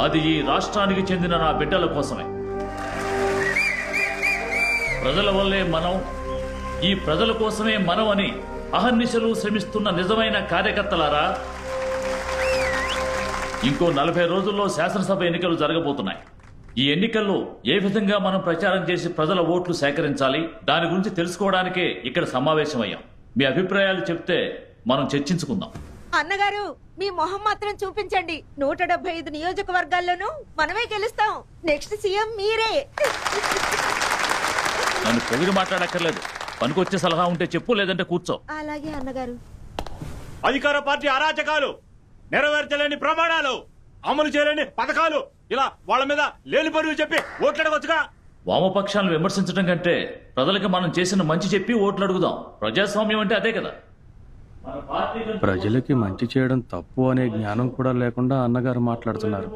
అది ఈ రాష్ట్రానికి చెందిన నా బిడ్డల కోసమే. ప్రజల వల్లే మనం, ఈ ప్రజల కోసమే మనం అని అహర్నిశలు శ్రమిస్తున్న నిజమైన కార్యకర్తలారా, ఇంకో 40 రోజుల్లో శాసనసభ ఎన్నికలు జరగబోతున్నాయి. ఈ ఎన్నికల్లో ఏ విధంగా మనం ప్రచారం చేసి ప్రజల ఓట్లు సేకరించాలి, దాని గురించి తెలుసుకోవడానికే ఇక్కడ సమావేశమయ్యాం. మీ అభిప్రాయాలు చెప్తే మనం చర్చించుకుందాం. అన్నగారు, మీ మొహం మాత్రం చూపించండి. 175 నియోజకవర్గాల్లోనూ మనమే గెలుస్తాం. నెక్స్ట్ సీఎం మీరే. నన్ను పొగిడి మాట్లాడక్కర్లేదు. పనికొచ్చే సలహా ఉంటే చెప్పు, లేదంటే కూర్చో. అలాగే అన్నగారు. అధికార పార్టీ అరాచకాలు, నెరవేర్చలేని ప్రమాణాలు, అమలు చేయలేని పథకాలు, ఇలా వాళ్ళ మీద లేని పరువు చెప్పి ఓట్లడవచ్చుగా. వామపక్షాలను విమర్శించడం కంటే ప్రజలకు మనం చేసిన మంచి చెప్పి ఓట్లు అడుగుదాం. ప్రజాస్వామ్యం అంటే అదే కదా. ప్రజలకి మంచి చేయడం తప్పు అనే జ్ఞానం కూడా లేకుండా అన్నగారు మాట్లాడుతున్నారు.